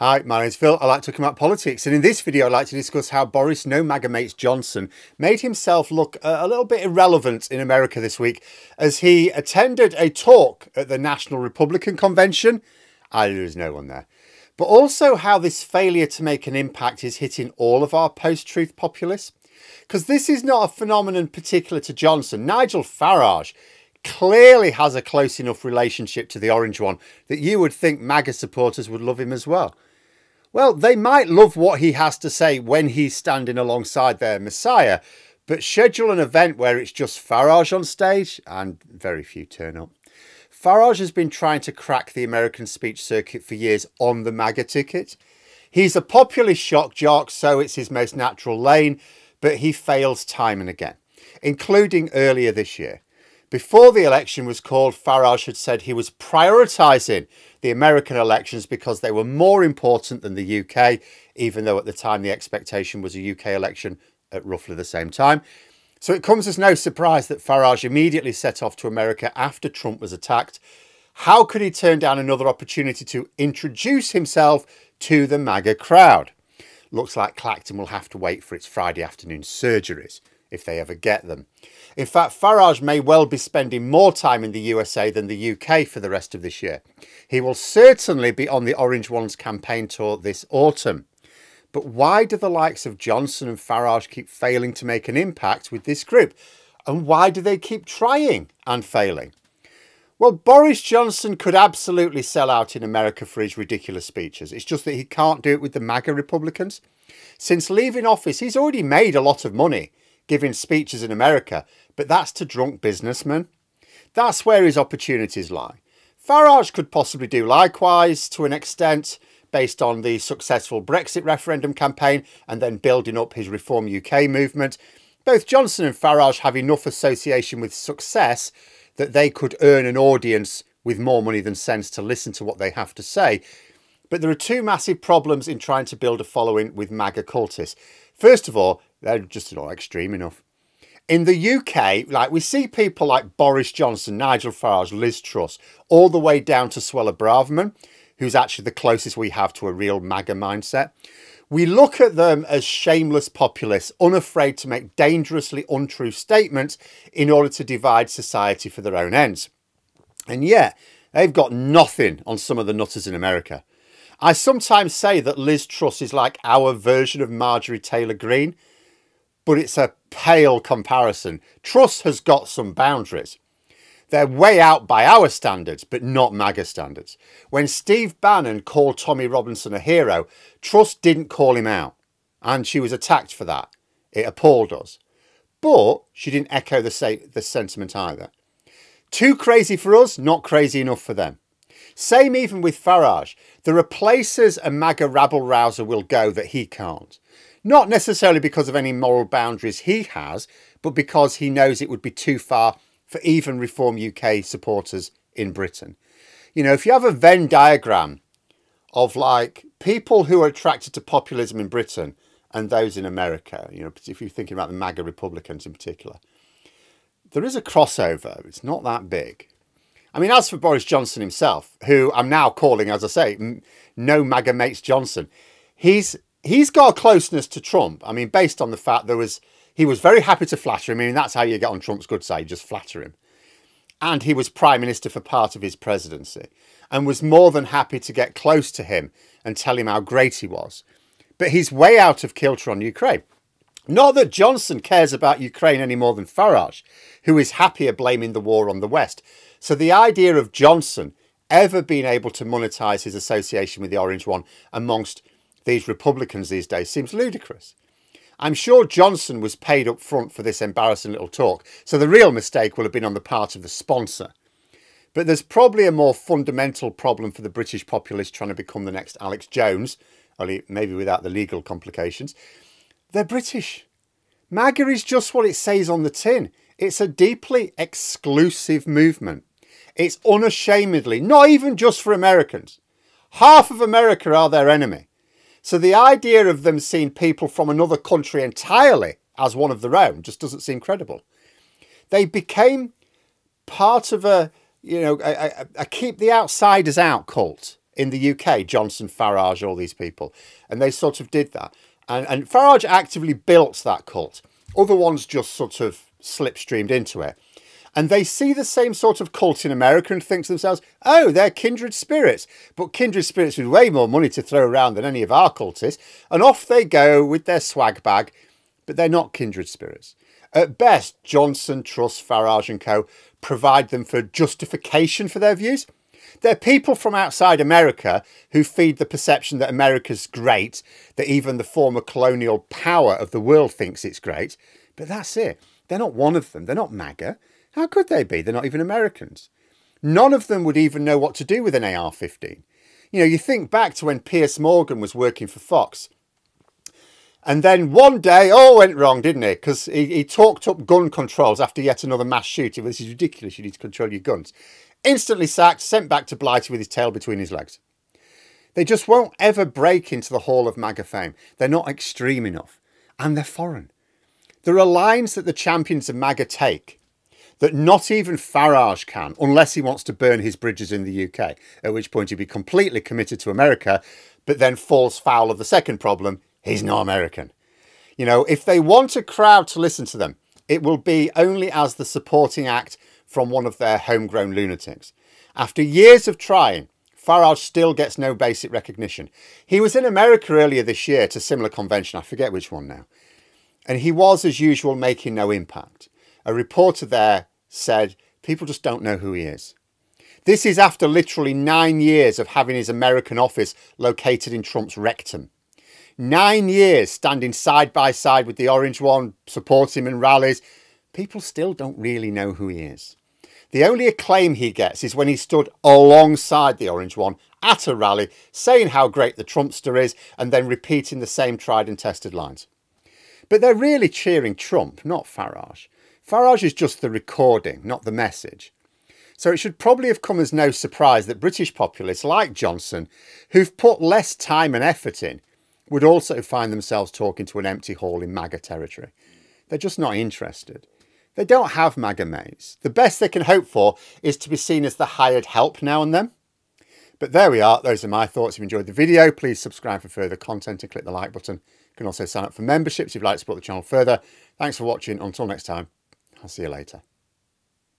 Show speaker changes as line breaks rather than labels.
Hi, my name's Phil. I like talking about politics, and in this video I'd like to discuss how Boris No MAGA Mates Johnson made himself look a little bit irrelevant in America this week as he attended a talk at the National Republican Convention. There's no one there. But also how this failure to make an impact is hitting all of our post-truth populists. Because this is not a phenomenon particular to Johnson. Nigel Farage clearly has a close enough relationship to the orange one that you would think MAGA supporters would love him as well. Well, they might love what he has to say when he's standing alongside their messiah, but schedule an event where it's just Farage on stage and very few turn up. Farage has been trying to crack the American speech circuit for years on the MAGA ticket. He's a populist shock jock, so it's his most natural lane, but he fails time and again, including earlier this year. Before the election was called, Farage had said he was prioritising the American elections because they were more important than the UK, even though at the time the expectation was a UK election at roughly the same time. So it comes as no surprise that Farage immediately set off to America after Trump was attacked. How could he turn down another opportunity to introduce himself to the MAGA crowd? Looks like Clacton will have to wait for its Friday afternoon surgeries, if they ever get them. In fact, Farage may well be spending more time in the USA than the UK for the rest of this year. He will certainly be on the Orange One's campaign tour this autumn. But why do the likes of Johnson and Farage keep failing to make an impact with this group? And why do they keep trying and failing? Well, Boris Johnson could absolutely sell out in America for his ridiculous speeches. It's just that he can't do it with the MAGA Republicans. Since leaving office, he's already made a lot of money giving speeches in America, but that's to drunk businessmen. That's where his opportunities lie. Farage could possibly do likewise to an extent based on the successful Brexit referendum campaign and then building up his Reform UK movement. Both Johnson and Farage have enough association with success that they could earn an audience with more money than sense to listen to what they have to say. But there are two massive problems in trying to build a following with MAGA cultists. First of all, they're just not extreme enough. In the UK, we see people like Boris Johnson, Nigel Farage, Liz Truss, all the way down to Suella Braverman, who's actually the closest we have to a real MAGA mindset. We look at them as shameless populists, unafraid to make dangerously untrue statements in order to divide society for their own ends. And yet, they've got nothing on some of the nutters in America. I sometimes say that Liz Truss is like our version of Marjorie Taylor Greene, but it's a pale comparison. Truss has got some boundaries. They're way out by our standards, but not MAGA standards. When Steve Bannon called Tommy Robinson a hero, Truss didn't call him out, and she was attacked for that. It appalled us. But she didn't echo the sentiment either. Too crazy for us, not crazy enough for them. Same even with Farage. There are places a MAGA rabble-rouser will go that he can't. Not necessarily because of any moral boundaries he has, but because he knows it would be too far for even Reform UK supporters in Britain. You know, if you have a Venn diagram of people who are attracted to populism in Britain and those in America, you know, if you're thinking about the MAGA Republicans in particular, there is a crossover. It's not that big. I mean, as for Boris Johnson himself, who I'm now calling, as I say, No MAGA Mates Johnson, he's got a closeness to Trump. I mean, based on the fact he was very happy to flatter him. I mean, that's how you get on Trump's good side, just flatter him. And he was Prime Minister for part of his presidency and was more than happy to get close to him and tell him how great he was. But he's way out of kilter on Ukraine. Not that Johnson cares about Ukraine any more than Farage, who is happier blaming the war on the West. So the idea of Johnson ever being able to monetize his association with the Orange One amongst these Republicans these days seems ludicrous. I'm sure Johnson was paid up front for this embarrassing little talk, so the real mistake will have been on the part of the sponsor. But there's probably a more fundamental problem for the British populists trying to become the next Alex Jones, only maybe without the legal complications. They're British. MAGA is just what it says on the tin. It's a deeply exclusive movement. It's unashamedly, not even just for Americans. Half of America are their enemy. So the idea of them seeing people from another country entirely as one of their own just doesn't seem credible. They became part of a keep the outsiders out cult in the UK, Johnson, Farage, all these people. And they sort of did that. And Farage actively built that cult. Other ones just sort of slipstreamed into it. And they see the same sort of cult in America and think to themselves, oh, they're kindred spirits. But kindred spirits with way more money to throw around than any of our cultists. And off they go with their swag bag. But they're not kindred spirits. At best, Johnson, Truss, Farage and co. provide them for justification for their views. They're people from outside America who feed the perception that America's great, that even the former colonial power of the world thinks it's great. But that's it. They're not one of them. They're not MAGA. How could they be? They're not even Americans. None of them would even know what to do with an AR-15. You know, you think back to when Piers Morgan was working for Fox. And then one day, all went wrong, didn't it? Because he talked up gun controls after yet another mass shooting. Well, this is ridiculous. You need to control your guns. Instantly sacked, sent back to Blighty with his tail between his legs. They just won't ever break into the hall of MAGA fame. They're not extreme enough. And they're foreign. There are lines that the champions of MAGA take that not even Farage can, unless he wants to burn his bridges in the UK, at which point he'd be completely committed to America, but then falls foul of the second problem, he's not American. You know, if they want a crowd to listen to them, it will be only as the supporting act from one of their homegrown lunatics. After years of trying, Farage still gets no basic recognition. He was in America earlier this year to a similar convention, I forget which one now, and he was, as usual, making no impact. A reporter there said, people just don't know who he is. This is after literally 9 years of having his American office located in Trump's rectum. 9 years standing side by side with the orange one, supporting him in rallies. People still don't really know who he is. The only acclaim he gets is when he stood alongside the orange one at a rally, saying how great the Trumpster is, and then repeating the same tried and tested lines. But they're really cheering Trump, not Farage. Farage is just the recording, not the message. So it should probably have come as no surprise that British populists like Johnson, who've put less time and effort in, would also find themselves talking to an empty hall in MAGA territory. They're just not interested. They don't have MAGA mates. The best they can hope for is to be seen as the hired help now and then. But there we are. Those are my thoughts. If you enjoyed the video, please subscribe for further content and click the like button. You can also sign up for memberships if you'd like to support the channel further. Thanks for watching. Until next time, I'll see you later.